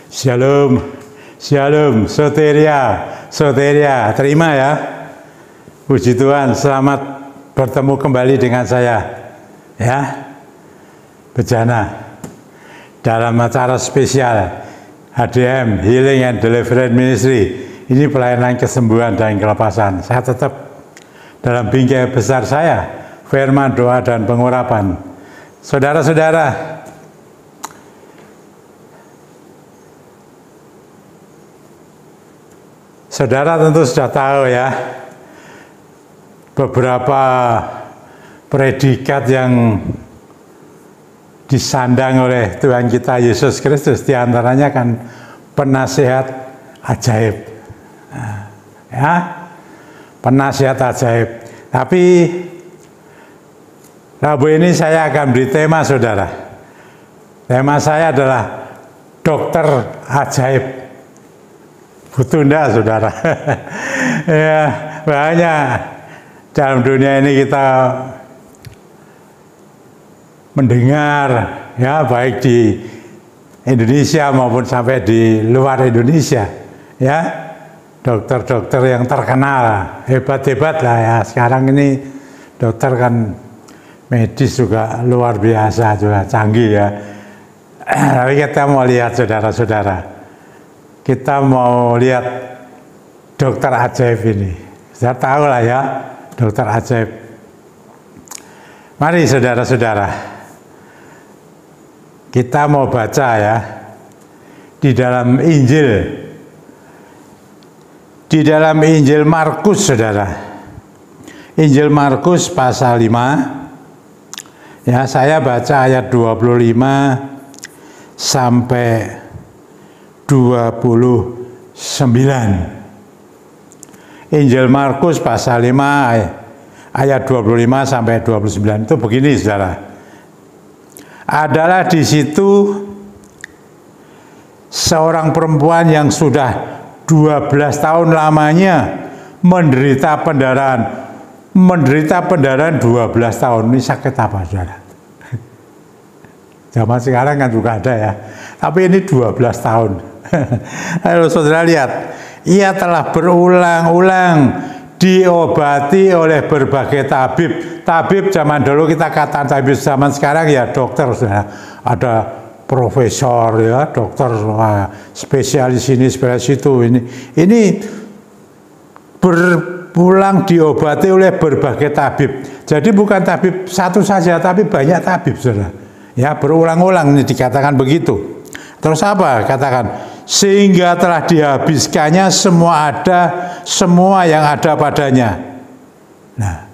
Shalom, shalom, soteria, soteria. Terima ya. Puji Tuhan, selamat bertemu kembali dengan saya. Ya, Bejana. Dalam acara spesial HDM, Healing and Deliverance Ministry. Ini pelayanan kesembuhan dan kelepasan. Saya tetap dalam bingkai besar saya, firman, doa, dan pengurapan. Saudara-saudara, saudara tentu sudah tahu ya, beberapa predikat yang disandang oleh Tuhan kita Yesus Kristus, diantaranya kan penasihat ajaib. Ya, penasihat ajaib. Tapi Rabu ini saya akan beri tema, saudara. Tema saya adalah dokter ajaib. Butuh enggak, saudara? Ya, banyak dalam dunia ini kita mendengar, ya, baik di Indonesia maupun sampai di luar Indonesia, ya, dokter-dokter yang terkenal, hebat-hebat lah ya. Sekarang ini dokter kan medis juga luar biasa, juga canggih ya. Tapi kita mau lihat, saudara-saudara, kita mau lihat dokter ajaib ini. Saya tahu lah ya, dokter ajaib. Mari saudara-saudara, kita mau baca ya, di dalam Injil Markus, saudara. Injil Markus pasal 5, ya, saya baca ayat 25 sampai 29. Injil Markus pasal 5 ayat 25 sampai 29 itu begini, saudara. Adalah di situ seorang perempuan yang sudah 12 tahun lamanya menderita pendarahan. Menderita pendarahan 12 tahun. Ini sakit apa, saudara? Zaman sekarang kan juga ada ya. Tapi ini 12 tahun. Lalu saudara lihat, ia telah berulang-ulang diobati oleh berbagai tabib. Tabib zaman dulu kita kata tabib, zaman sekarang ya dokter, saudara. Ada profesor ya, dokter, spesialis ini, spesialis itu. Ini berulang diobati oleh berbagai tabib. Jadi bukan tabib satu saja, tapi banyak tabib, saudara. Ya, berulang-ulang ini dikatakan begitu. Terus apa? Katakan, sehingga telah dihabiskannya semua yang ada padanya. Nah,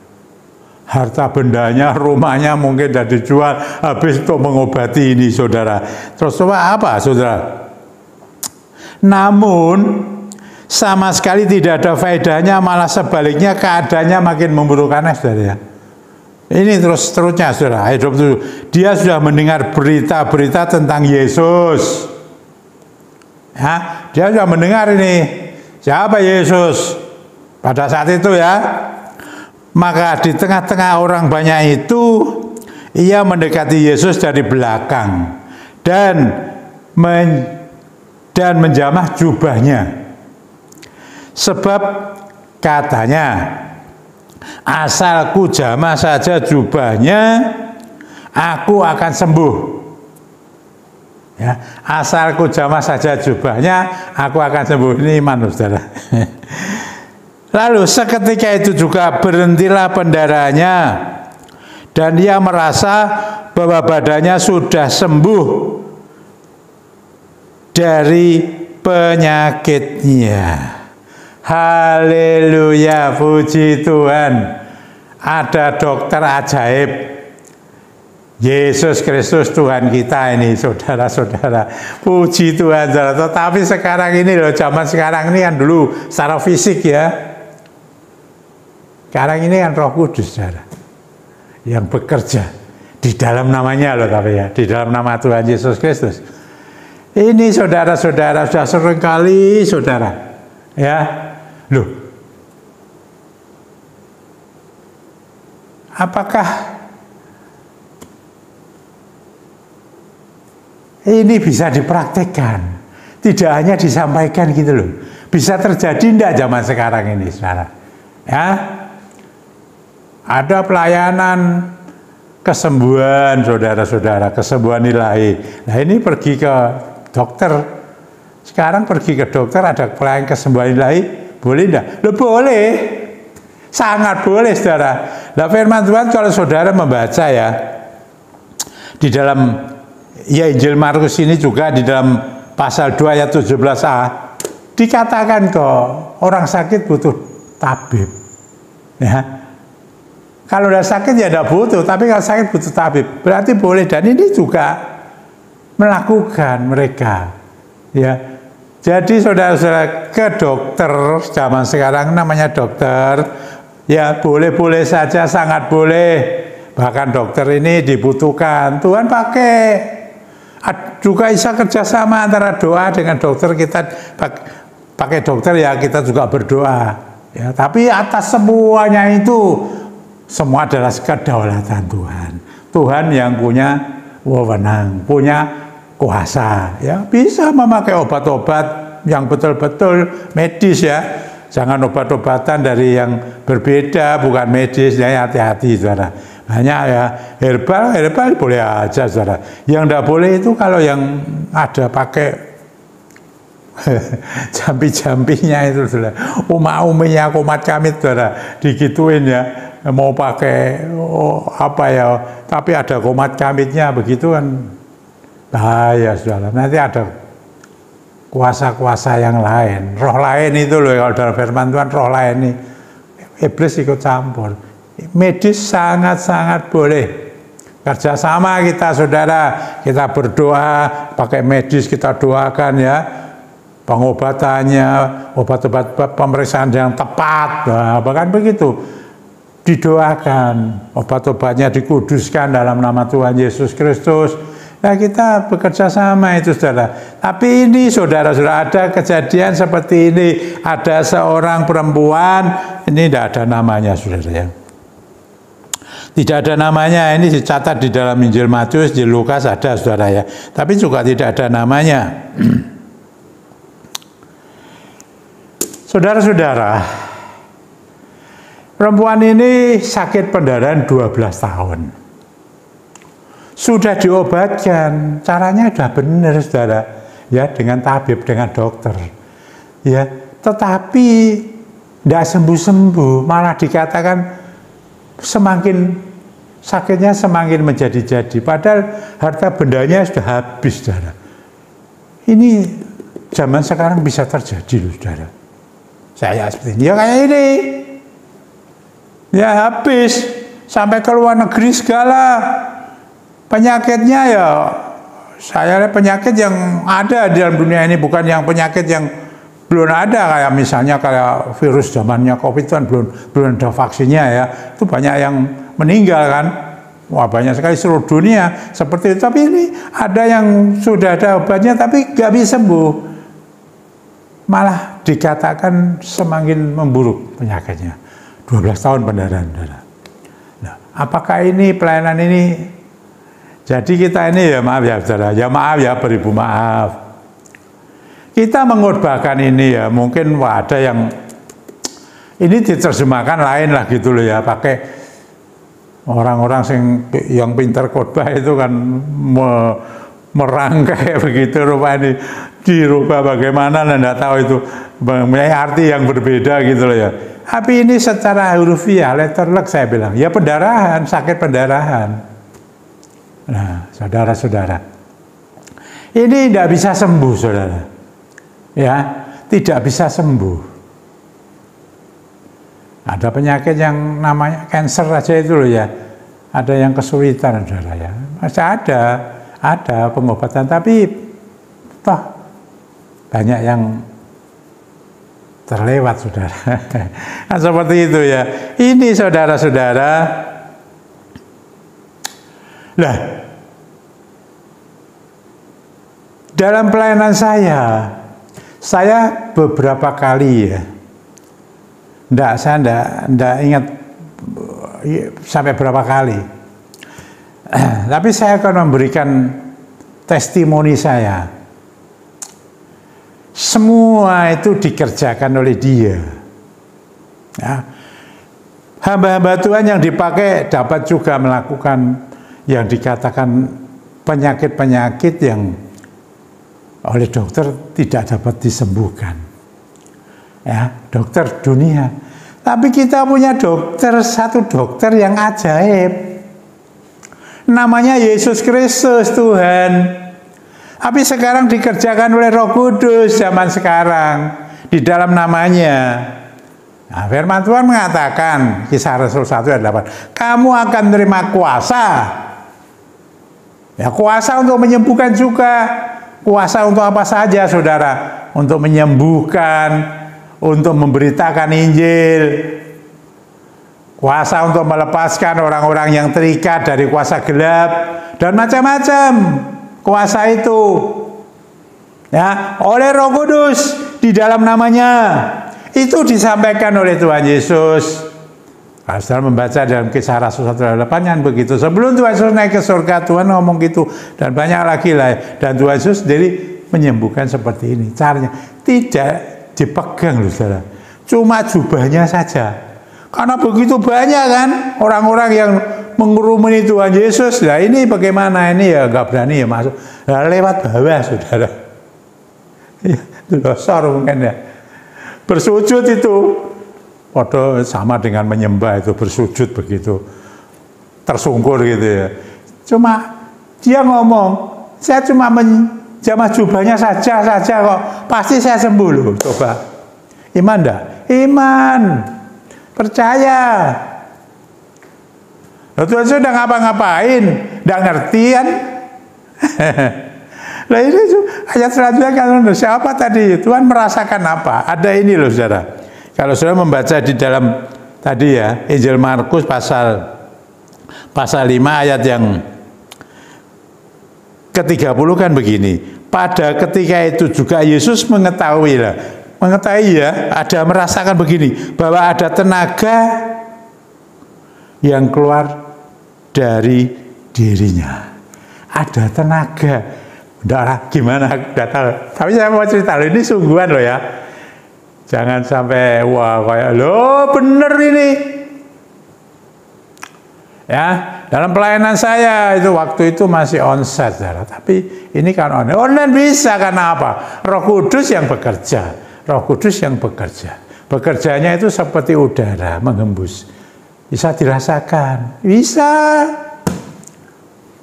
harta bendanya, rumahnya mungkin sudah dijual habis untuk mengobati ini, saudara. Terus coba apa, saudara? Namun sama sekali tidak ada faedahnya, malah sebaliknya keadaannya makin memburukkan, saudara. Ini terusnya, saudara. Ayat 27. Dia sudah mendengar berita-berita tentang Yesus. Ya, dia sudah mendengar ini. Siapa Yesus? Pada saat itu ya. Maka di tengah-tengah orang banyak itu, ia mendekati Yesus dari belakang dan menjamah jubahnya. Sebab katanya, asalku jamah saja jubahnya, aku akan sembuh. Ya, asalku jamah saja jubahnya, aku akan sembuh. Ini iman, saudara. Lalu seketika itu juga berhentilah pendarahannya, dan ia merasa bahwa badannya sudah sembuh dari penyakitnya. Haleluya, puji Tuhan. Ada dokter ajaib, Yesus Kristus Tuhan kita ini, saudara-saudara. Puji Tuhan, saudara. Tetapi sekarang ini loh, zaman sekarang ini kan dulu secara fisik ya. Sekarang ini kan Roh Kudus, saudara, yang bekerja di dalam namanya loh, tapi ya, di dalam nama Tuhan Yesus Kristus. Ini saudara-saudara sudah sering kali, saudara, ya. Loh, apakah ini bisa dipraktekkan? tidak hanya disampaikan gitu loh. Bisa terjadi enggak zaman sekarang ini, saudara? Ya, ada pelayanan kesembuhan, saudara-saudara, kesembuhan ilahi. Nah ini pergi ke dokter. Sekarang pergi ke dokter ada pelayanan kesembuhan ilahi, boleh enggak? Loh boleh, sangat boleh, saudara. Nah firman Tuhan kalau saudara membaca ya, di dalam ya Injil Markus ini juga di dalam pasal 2 ayat 17a, dikatakan kok orang sakit butuh tabib. Ya. Kalau udah sakit ya tidak butuh, tapi kalau sakit butuh tabib. Berarti boleh, dan ini juga melakukan mereka. Ya. Jadi saudara-saudara ke dokter zaman sekarang namanya dokter, ya boleh-boleh saja, sangat boleh. Bahkan dokter ini dibutuhkan. Tuhan pakai. Juga bisa kerjasama antara doa dengan dokter, kita pakai dokter ya kita juga berdoa ya, tapi atas semuanya itu semua adalah kedaulatan Tuhan. Tuhan yang punya wewenang, punya kuasa ya, bisa memakai obat-obat yang betul-betul medis ya, jangan obat-obatan dari yang berbeda, bukan medis ya, hati-hati saudara. Banyak ya, herbal boleh aja saudara. Yang tidak boleh itu kalau yang ada pakai jampi-jampinya itu saudara. Uminya komat kamit saudara, digituin ya, mau pakai apa ya, tapi ada komat kamitnya begitu kan bahaya saudara. Nanti ada kuasa-kuasa yang lain, roh lain itu loh, kalau dalam firman Tuhan roh lain nih, iblis ikut campur. Medis sangat-sangat boleh kerjasama kita saudara, kita berdoa pakai medis, kita doakan ya pengobatannya, obat-obat pemeriksaan yang tepat, nah, bahkan begitu didoakan, obat-obatnya dikuduskan dalam nama Tuhan Yesus Kristus. Nah kita bekerja sama itu saudara. Tapi ini saudara-saudara, ada kejadian seperti ini, ada seorang perempuan, ini tidak ada namanya saudara ya. Tidak ada namanya, ini dicatat di dalam Injil Matius, di Lukas ada saudara ya. Tapi juga tidak ada namanya. Saudara-saudara, perempuan ini sakit pendarahan 12 tahun. Sudah diobatkan, caranya sudah benar saudara. Ya, dengan tabib, dengan dokter. Ya, tetapi tidak sembuh-sembuh, malah dikatakan semakin sakitnya semakin menjadi-jadi, padahal harta bendanya sudah habis saudara. Ini zaman sekarang bisa terjadi loh saudara. Saya seperti ini ya, kayak ini ya habis sampai ke luar negeri segala penyakitnya ya. Saya penyakit yang ada di dalam dunia ini, bukan yang penyakit yang belum ada, kayak misalnya kayak virus zamannya COVID kan belum ada vaksinnya ya, itu banyak yang meninggal kan, wah banyak sekali seluruh dunia seperti itu. Tapi ini ada yang sudah ada obatnya tapi nggak bisa sembuh, malah dikatakan semakin memburuk penyakitnya. 12 tahun pendarahan. Nah, apakah ini pelayanan ini? Jadi kita ini ya maaf ya saudara, ya maaf ya, beribu maaf. Kita mengorbankan ini ya, mungkin ada yang ini diterjemahkan lain lah gitu loh ya, pakai orang-orang yang pintar khotbah itu kan merangkai begitu, rupa ini dirubah bagaimana, tidak tahu itu mempunyai arti yang berbeda gitu loh ya. Tapi ini secara hurufiah, letterlek saya bilang, ya pendarahan, sakit pendarahan. Nah, saudara-saudara, ini tidak bisa sembuh saudara. Ya, tidak bisa sembuh. Ada penyakit yang namanya kanker aja itu loh ya, ada yang kesulitan saudara ya, masih ada pengobatan, tapi toh banyak yang terlewat saudara. Nah, seperti itu ya. Ini saudara-saudara, nah dalam pelayanan saya beberapa kali ya, saya enggak ingat sampai berapa kali, tapi saya akan memberikan testimoni saya. Semua itu dikerjakan oleh Dia. Ya. Hamba-hamba Tuhan yang dipakai dapat juga melakukan yang dikatakan penyakit-penyakit yang oleh dokter tidak dapat disembuhkan. Ya, dokter dunia. Tapi kita punya satu dokter yang ajaib. Namanya Yesus Kristus Tuhan. Tapi sekarang dikerjakan oleh Roh Kudus zaman sekarang di dalam namanya. Nah, firman Tuhan mengatakan, Kisah Rasul 1 ayat 8, kamu akan menerima kuasa. Ya, kuasa untuk menyembuhkan juga. Kuasa untuk apa saja, saudara? Untuk menyembuhkan, untuk memberitakan Injil. Kuasa untuk melepaskan orang-orang yang terikat dari kuasa gelap. Dan macam-macam kuasa itu. Ya, oleh Roh Kudus di dalam namanya. Itu disampaikan oleh Tuhan Yesus. Kalau saudara membaca dalam Kisah Rasul 1:8 kan begitu. Sebelum Tuhan Yesus naik ke surga, Tuhan ngomong gitu. Dan banyak lagi lah. Dan Tuhan Yesus sendiri menyembuhkan seperti ini. Caranya tidak dipegang loh saudara. Cuma jubahnya saja. Karena begitu banyak kan orang-orang yang mengurumuni Tuhan Yesus. Nah ini bagaimana? Ini ya nggak berani ya masuk. Nah, lewat bawah saudara. Ya, losor mungkin ya. Bersujud itu padahal sama dengan menyembah itu, bersujud begitu tersungkur gitu ya. Cuma dia ngomong, saya cuma menjamah jubahnya saja kok, pasti saya sembuh loh. Coba iman enggak? Iman, percaya. Lalu Tuhan sudah ngapa-ngapain, enggak ngerti kan? Nah ini ayat selanjutnya kan siapa tadi? Tuhan merasakan apa? Ada ini loh saudara. Kalau saudara membaca di dalam tadi ya Injil Markus pasal 5 ayat yang ke-30 kan begini. Pada ketika itu juga Yesus mengetahui ya, ada merasakan begini, bahwa ada tenaga yang keluar dari dirinya. Ada tenaga. Udah gimana? Udah tahu. Tapi saya mau cerita loh, ini sungguhan loh ya. Jangan sampai wah kayak loh bener ini. Ya, dalam pelayanan saya itu waktu itu masih onsite, tapi ini kan online bisa karena apa? Roh Kudus yang bekerja. Roh Kudus yang bekerja. Bekerjanya itu seperti udara menghembus. Bisa dirasakan. Bisa.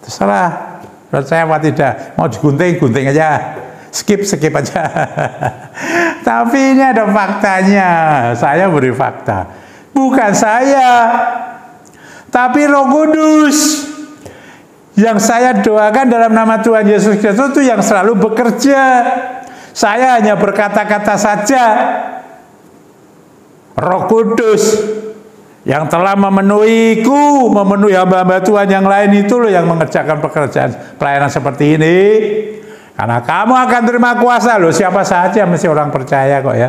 Terserah. Percaya apa tidak, mau digunting aja, skip aja. Tapi ini ada faktanya, saya beri fakta. Bukan saya, tapi Roh Kudus. Yang saya doakan dalam nama Tuhan Yesus Kristus itu yang selalu bekerja. Saya hanya berkata-kata saja. Roh Kudus yang telah memenuhiku, memenuhi hamba-hamba Tuhan yang lain itu loh yang mengerjakan pekerjaan pelayanan seperti ini. Karena kamu akan terima kuasa loh, siapa saja mesti orang percaya kok ya.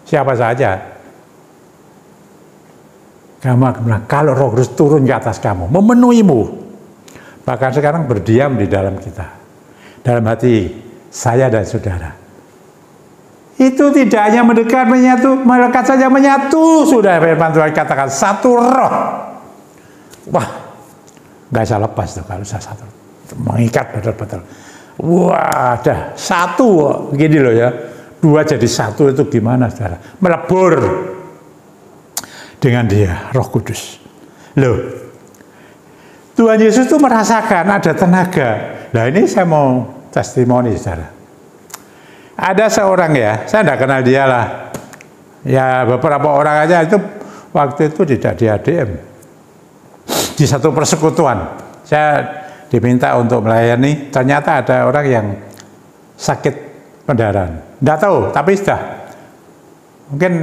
Siapa saja. Kamu akan bilang, kalau Roh Kudus turun ke atas kamu, memenuhimu. Bahkan sekarang berdiam di dalam kita. Dalam hati saya dan saudara. Itu tidak hanya mendekat menyatu, melekat saja menyatu. Sudah firman Tuhan katakan satu roh. Wah, nggak bisa lepas tuh kalau saya satu. Mengikat betul-betul. Wah, dah satu begini loh ya. Dua jadi satu itu gimana saudara? Melebur dengan dia, Roh Kudus. Loh, Tuhan Yesus itu merasakan ada tenaga. Nah ini saya mau testimoni saudara. Ada seorang ya, saya tidak kenal dia lah. Ya beberapa orang aja itu waktu itu tidak di ADM. Di satu persekutuan, saya diminta untuk melayani. Ternyata ada orang yang sakit pendarahan. Tidak tahu, tapi sudah. Mungkin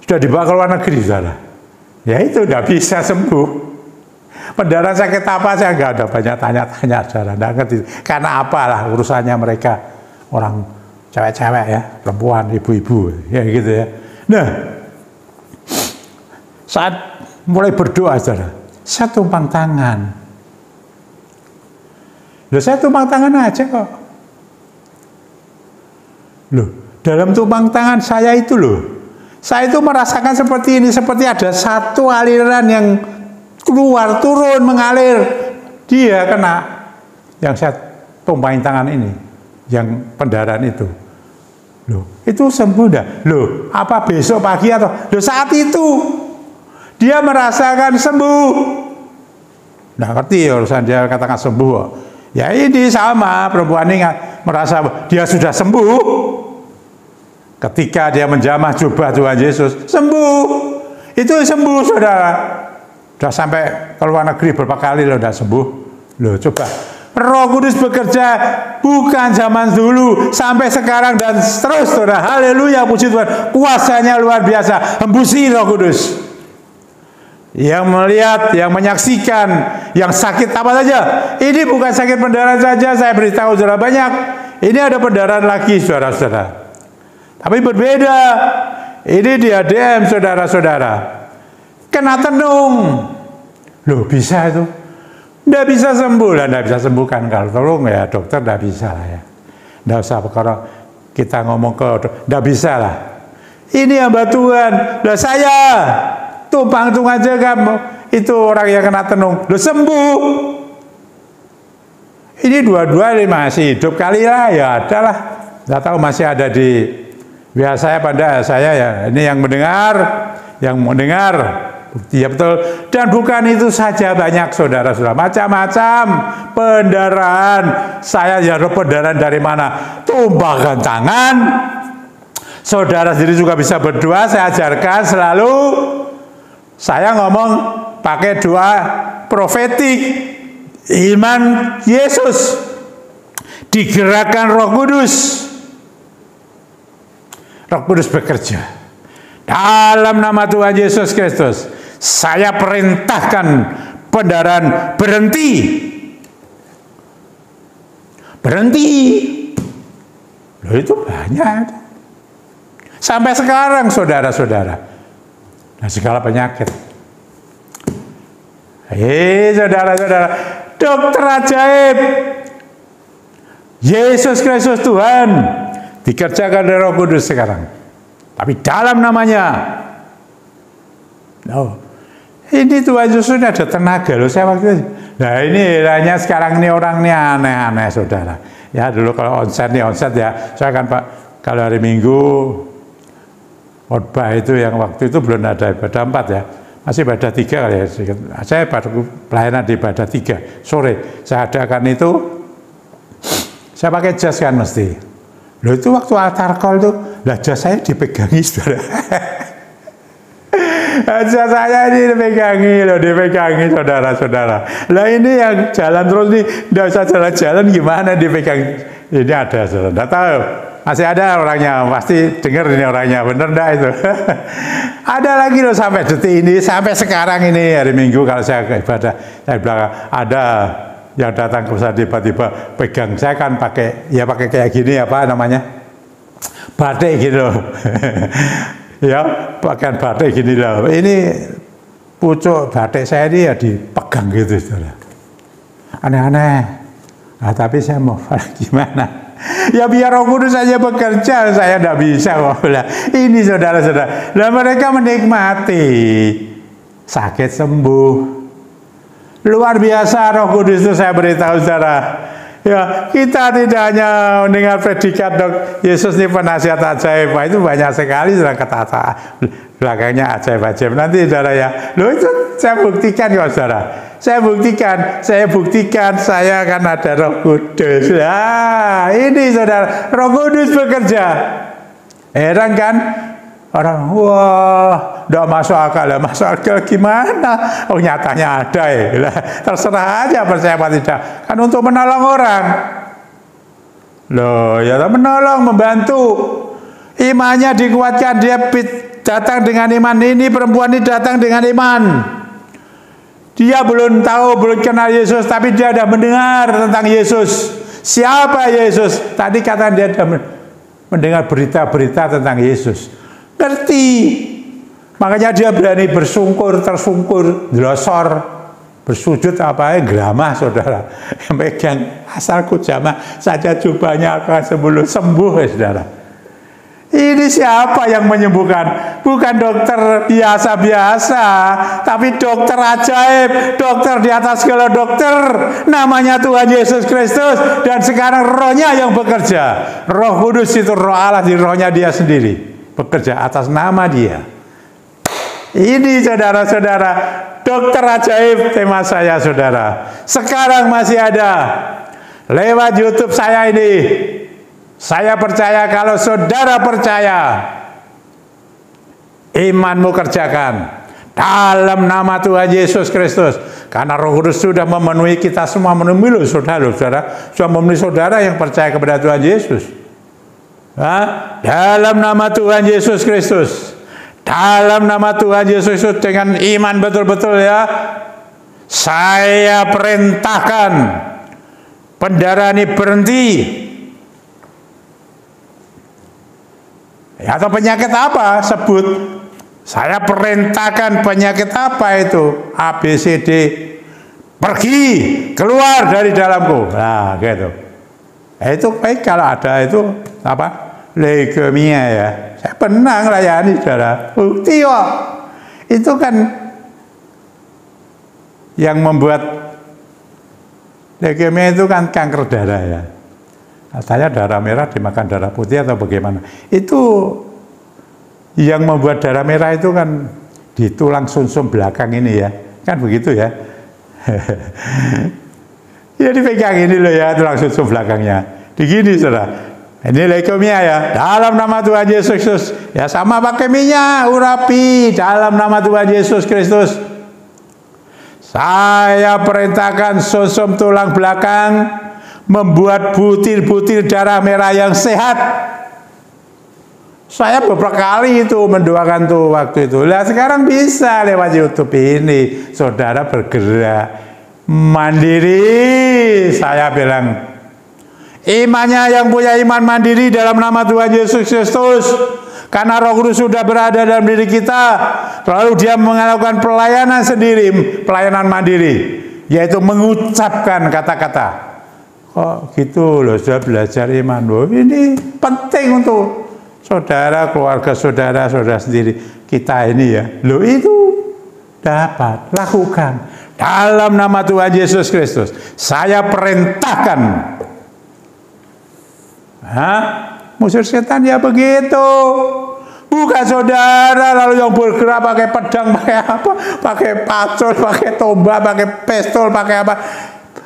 sudah dibawa ke luar negeri, saudara. Ya itu tidak bisa sembuh. Pendarahan sakit apa saya nggak ada banyak tanya-tanya, saudara. Tidak ngerti. Karena apalah urusannya mereka. Orang cewek-cewek ya, perempuan, ibu-ibu, ya gitu ya. Nah, saat mulai berdoa, saudara, saya tumpang tangan. Loh, saya tumpang tangan aja kok. Loh, dalam tumpang tangan saya itu loh, saya itu merasakan seperti ini, seperti ada satu aliran yang keluar, turun, mengalir. Dia kena yang saya tumpangin tangan ini, yang pendarahan itu. Loh, itu sembuh dah. Loh, apa besok pagi atau loh saat itu dia merasakan sembuh. Nah, ngerti urusan dia katakan sembuh. Ya ini sama, perempuan ini merasa dia sudah sembuh. Ketika dia menjamah jubah Tuhan Yesus, sembuh. Itu sembuh, saudara. Sudah sampai ke luar negeri berapa kali loh, sudah sembuh. Loh, coba. Roh Kudus bekerja bukan zaman dulu, sampai sekarang dan terus, saudara. Haleluya, puji Tuhan. Kuasanya luar biasa. Hembusi Roh Kudus. Yang melihat, yang menyaksikan, yang sakit apa saja. Ini bukan sakit pendarahan saja, saya beritahu saudara, banyak. Ini ada pendarahan lagi, saudara-saudara. Tapi berbeda. Ini diadem, saudara-saudara. Kena tenung. Loh, bisa itu? Tidak bisa sembuh lah, tidak bisa sembuhkan. Kalau tolong ya dokter, tidak bisa lah ya. Tidak usah kalau kita ngomong ke dokter, tidak bisa lah. Ini hamba Tuhan. Lah saya tumpang tung aja kamu. Itu orang yang kena tenung. Loh, sembuh. Ini dua-dua ini masih hidup kali lah, ya ada lah. Tidak tahu masih ada di biasa pada saya ya. Ini yang mendengar, bukti ya betul. Dan bukan itu saja, banyak saudara-saudara, macam-macam pendarahan. Saya ya pendarahan dari mana? Tumpahkan tangan. Saudara sendiri juga bisa berdoa. Saya ajarkan selalu. Saya ngomong pakai doa profetik. Iman Yesus digerakkan Roh Kudus. Roh Kudus bekerja. Dalam nama Tuhan Yesus Kristus, saya perintahkan pendarahan berhenti. Berhenti. Loh, itu banyak. Sampai sekarang, saudara-saudara. Nah, segala penyakit. Saudara-saudara, dokter ajaib. Yesus Kristus Tuhan dikerjakan oleh Roh Kudus sekarang. Tapi dalam namanya. Oh, ini Tuhan Yesus ada tenaga loh. Saya waktu itu. Nah, ini hanya sekarang ini orang ini aneh-aneh, saudara. Ya dulu kalau onset ya. Saya kan Pak, kalau hari Minggu khotbah itu yang waktu itu belum ada ibadah 4 ya. Masih ibadah 3 kali ya. Saya pelayanan di ibadah 3 sore. Saya adakan itu. Saya pakai jas kan mesti. Loh, itu waktu altar call tuh, lah jas saya dipegangi, saudara. Jas saya ini dipegangi, saudara-saudara. Lah ini yang jalan terus nih, nggak usah jalan-jalan gimana dipegang. Ini ada, saudara. Nggak tahu, masih ada orangnya, pasti dengar ini orangnya, bener nggak itu? Ada lagi loh sampai detik ini, sampai sekarang ini hari Minggu kalau saya ke ibadah, saya bilang ada yang datang ke saya tiba-tiba pegang. Saya kan pakai kayak gini, apa namanya, batik gitu. Ya, pakaian batik gini loh. Ini pucuk batik saya ini ya dipegang gitu, saudara. Aneh-aneh. Nah, tapi saya mau gimana? Ya biar Roh Kudus saja bekerja, saya tidak bisa kok. Ini saudara-saudara. Dan mereka menikmati sakit sembuh. Luar biasa Roh Kudus itu, saya beritahu saudara. Ya, kita tidak hanya mendengar predikat Yesus ini penasihat ajaib. Itu banyak sekali saudara kata belakangnya ajaib-ajaib. Nanti saudara ya, loh itu saya buktikan ya saudara. Saya buktikan saya akan ada Roh Kudus. Nah, ini saudara, Roh Kudus bekerja. Heran kan? Orang, wah, tidak masuk akal. Masuk akal gimana? Oh, nyatanya ada ya. Terserah aja percaya apa tidak. Kan untuk menolong orang. Loh, ya menolong, membantu. Imannya dikuatkan, dia datang dengan iman. Ini perempuan ini datang dengan iman. Dia belum tahu, belum kenal Yesus, tapi dia sudah mendengar tentang Yesus. Siapa Yesus? Tadi kata dia sudah mendengar berita-berita tentang Yesus. Ngerti. Makanya dia berani tersungkur, jelosor, bersujud apa ya, geramah saudara. Yang pegang asalku jamah saja jubahnya akan sebelum sembuh ya saudara. Ini siapa yang menyembuhkan? Bukan dokter biasa-biasa, tapi dokter ajaib, dokter di atas segala dokter. Namanya Tuhan Yesus Kristus, dan sekarang rohnya yang bekerja. Roh Kudus itu roh Allah di rohnya dia sendiri, bekerja atas nama dia. Ini saudara-saudara, dokter ajaib tema saya saudara. Sekarang masih ada lewat YouTube saya ini. Saya percaya kalau saudara percaya, imanmu kerjakan dalam nama Tuhan Yesus Kristus. Karena Roh Kudus sudah memenuhi kita semua, memenuhi saudara, sudah memenuhi saudara yang percaya kepada Tuhan Yesus. Dalam nama Tuhan Yesus Kristus, dalam nama Tuhan Yesus Kristus, dengan iman betul-betul ya, saya perintahkan pendarahan ini berhenti. Atau penyakit apa? Sebut. Saya perintahkan penyakit apa itu? A, B, C, D. Pergi, keluar dari dalamku. Nah, gitu. Itu baik kalau ada itu apa? Leukemia ya. Saya pernah melayani saudara. Bukti kok. Itu kan yang membuat leukemia itu kan kanker darah ya. Saya darah merah dimakan darah putih atau bagaimana? Itu yang membuat darah merah itu kan di tulang sumsum belakang ini ya, kan begitu ya. Ya dipegang ini loh ya tulang sumsum belakangnya. Begini saudara. Ini leukemia ya. Dalam nama Tuhan Yesus Kristus. Ya sama pakai minyak urapi dalam nama Tuhan Yesus Kristus. Saya perintahkan sumsum tulang belakang membuat butir-butir darah merah yang sehat. Saya beberapa kali itu mendoakan tuh waktu itu. Nah sekarang bisa lewat YouTube ini, saudara bergerak mandiri. Saya bilang, imannya yang punya iman mandiri dalam nama Tuhan Yesus Kristus. Karena Roh Kudus sudah berada dalam diri kita, lalu dia melakukan pelayanan sendiri, pelayanan mandiri, yaitu mengucapkan kata-kata. Oh gitu loh, sudah belajar iman loh. Ini penting untuk saudara, keluarga saudara, saudara sendiri. Kita ini ya, loh itu dapat lakukan dalam nama Tuhan Yesus Kristus. Saya perintahkan. Musir setan ya begitu. Bukan saudara lalu yang bergerak pakai pedang, pakai apa? Pakai pacul, pakai tombak, pakai pistol, pakai apa?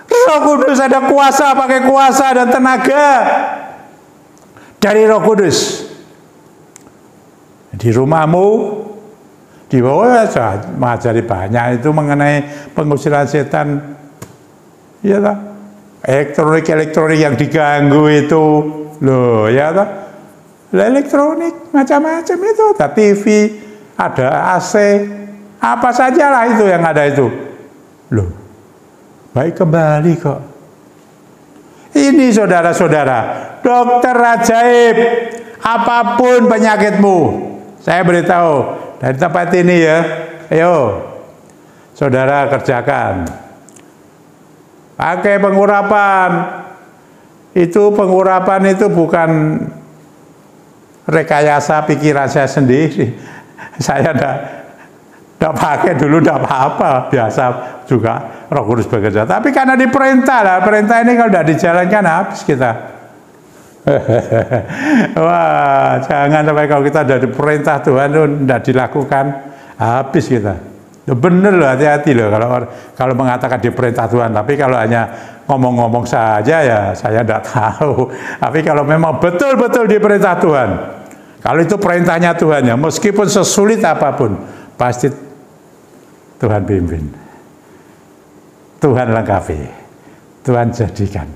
Roh Kudus ada kuasa, pakai kuasa dan tenaga dari Roh Kudus. Di rumahmu, di bawah saja mengajari banyak itu mengenai pengusiran setan. Ya tak? Elektronik yang diganggu itu, loh ya tak? Elektronik macam-macam itu, ada TV, ada AC, apa sajalah itu yang ada itu, loh. Baik kembali kok. Ini saudara-saudara, dokter ajaib, apapun penyakitmu, saya beritahu dari tempat ini ya, ayo, saudara kerjakan. Pakai pengurapan, pengurapan itu bukan rekayasa pikiran saya sendiri. Saya tidak pakai dulu, tidak apa-apa, biasa juga Roh Kudus bekerja. Tapi karena diperintah lah, perintah ini kalau tidak dijalankan habis kita. Wah, jangan sampai kalau kita sudah diperintah Tuhan itu tidak dilakukan, habis kita. Bener loh, hati-hati loh kalau mengatakan diperintah Tuhan. Tapi kalau hanya ngomong-ngomong saja ya saya tidak tahu. Tapi kalau memang betul-betul diperintah Tuhan, kalau itu perintahnya Tuhan ya, meskipun sesulit apapun, pasti Tuhan pimpin, Tuhan lengkapi, Tuhan jadikan,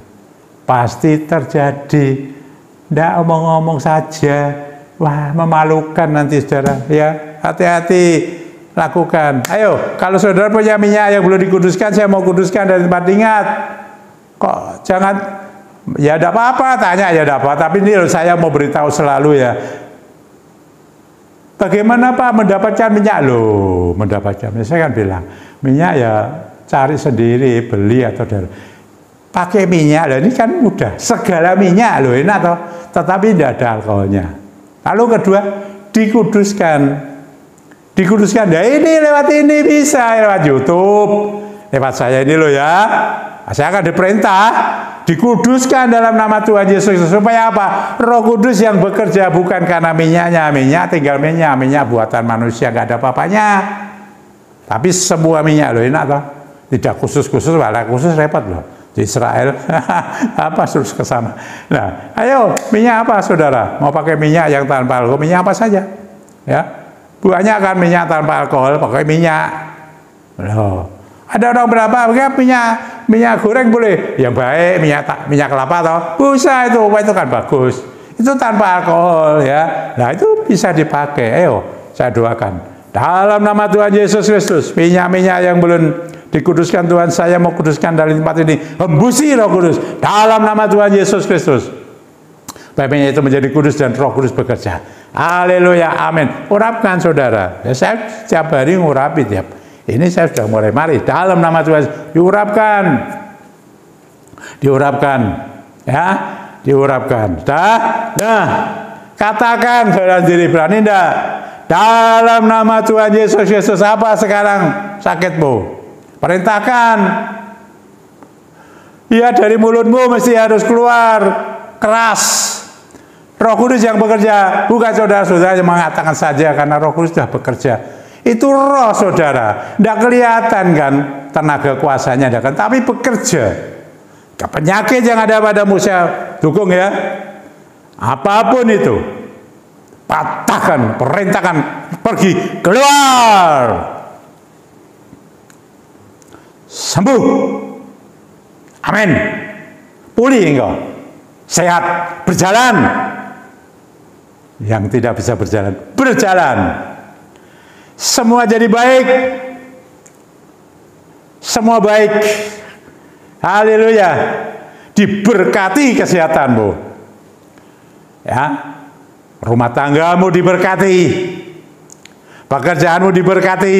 pasti terjadi. Tidak omong-omong saja, wah memalukan nanti saudara ya. Hati-hati, lakukan. Ayo, kalau saudara punya minyak yang belum dikuduskan, saya mau kuduskan dari tempat. Ingat, kok jangan ya tidak apa-apa, tanya ya tidak apa. Tapi ini saya mau beritahu selalu ya. Bagaimana Pak mendapatkan minyak? Loh, mendapatkan minyak, saya kan bilang, minyak ya cari sendiri, beli atau dari. Pakai minyak, loh ini kan mudah. Segala minyak loh enak toh, tetapi tidak ada alkoholnya. Lalu kedua, dikuduskan. Dikuduskan. Nah ini lewat ini bisa, lewat YouTube. Lewat saya ini loh ya. Saya akan diperintah dikuduskan dalam nama Tuhan Yesus Kristus. Supaya apa? Roh Kudus yang bekerja bukan karena minyaknya. Minyak tinggal minyak. Minyak buatan manusia, nggak ada apa-apanya. Tapi semua minyak loh, enak toh. Tidak khusus-khusus, malah khusus repot loh. Di Israel, apa terus ke sana. Nah, ayo, minyak apa saudara? Mau pakai minyak yang tanpa alkohol, minyak apa saja. Ya, banyak kan minyak tanpa alkohol, pakai minyak. Loh. Ada orang berapa? Minyak goreng boleh, yang baik minyak kelapa toh, bisa itu kan bagus. Itu tanpa alkohol ya. Nah itu bisa dipakai. Ayo, saya doakan dalam nama Tuhan Yesus Kristus, minyak-minyak yang belum dikuduskan Tuhan, saya mau kuduskan dari tempat ini. Hembusi Roh Kudus dalam nama Tuhan Yesus Kristus. Minyak itu menjadi kudus dan Roh Kudus bekerja. Haleluya, amin. Urapkan saudara. Ya, saya setiap hari ngurapi tiap. Ini saya sudah mulai mari dalam nama Tuhan diurapkan, ya, diurapkan. Nah, katakan saudara sendiri, berani enggak? Dalam nama Tuhan Yesus Kristus, apa sekarang sakitmu? Perintahkan. Ya, dari mulutmu mesti harus keluar keras. Roh Kudus yang bekerja, bukan saudara-saudara yang mengatakan saja karena Roh Kudus sudah bekerja. Itu roh saudara, tidak kelihatan kan tenaga kuasanya, kan, tapi bekerja. Penyakit yang ada padamu saya dukung ya. Apapun itu, patahkan, perintahkan, pergi, keluar. Sembuh. Amin. Pulih engkau. Sehat, berjalan. Yang tidak bisa berjalan, berjalan. Semua jadi baik. Semua baik. Haleluya. Diberkati kesehatanmu. Ya. Rumah tanggamu diberkati. Pekerjaanmu diberkati.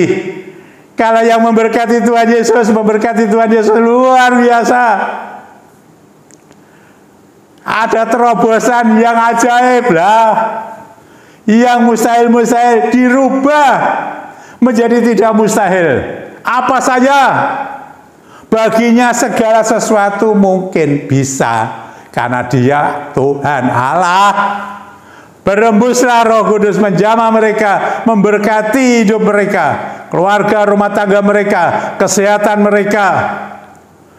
Kalau yang memberkati Tuhan Yesus, memberkati Tuhan Yesus luar biasa. Ada terobosan yang ajaib lah. Yang mustahil-mustahil dirubah menjadi tidak mustahil. Apa saja baginya segala sesuatu mungkin bisa karena Dia Tuhan Allah. Berembuslah Roh Kudus menjamah mereka, memberkati hidup mereka, keluarga, rumah tangga mereka, kesehatan mereka,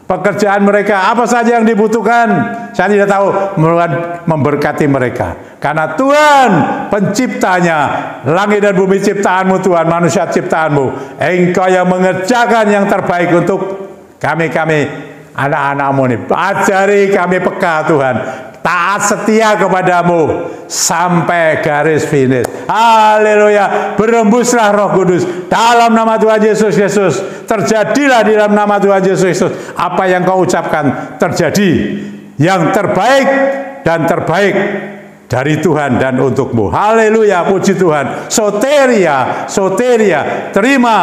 pekerjaan mereka, apa saja yang dibutuhkan. Saya tidak tahu, memberkati mereka. Karena Tuhan penciptanya, langit dan bumi ciptaanmu Tuhan, manusia ciptaanmu. Engkau yang mengerjakan yang terbaik untuk kami anak-anakmu ini. Ajari kami peka Tuhan, taat setia kepadamu sampai garis finish. Haleluya. Berembuslah Roh Kudus dalam nama Tuhan Yesus Kristus. Terjadilah di dalam nama Tuhan Yesus Kristus. Apa yang kau ucapkan terjadi. Yang terbaik dan terbaik dari Tuhan dan untukmu. Haleluya, puji Tuhan. Soteria, soteria. Terima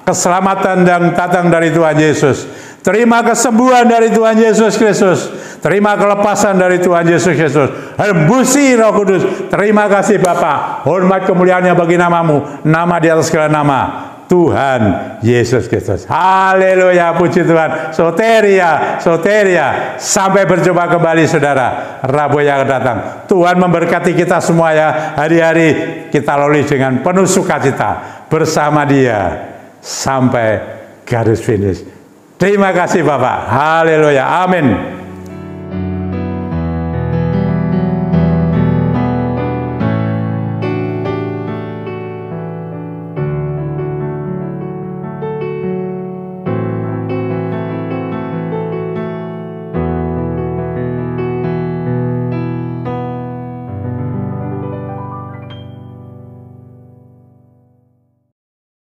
keselamatan yang datang dari Tuhan Yesus. Terima kesembuhan dari Tuhan Yesus Kristus. Terima kelepasan dari Tuhan Yesus Kristus. Hembusi Roh Kudus. Terima kasih Bapa. Hormat kemuliaannya bagi namamu. Nama di atas segala nama. Tuhan Yesus Kristus. Haleluya, puji Tuhan. Soteria, soteria. Sampai berjumpa kembali saudara Rabu yang akan datang. Tuhan memberkati kita semua ya. Hari-hari kita lalui dengan penuh sukacita bersama Dia sampai garis finish. Terima kasih Bapak. Haleluya. Amin.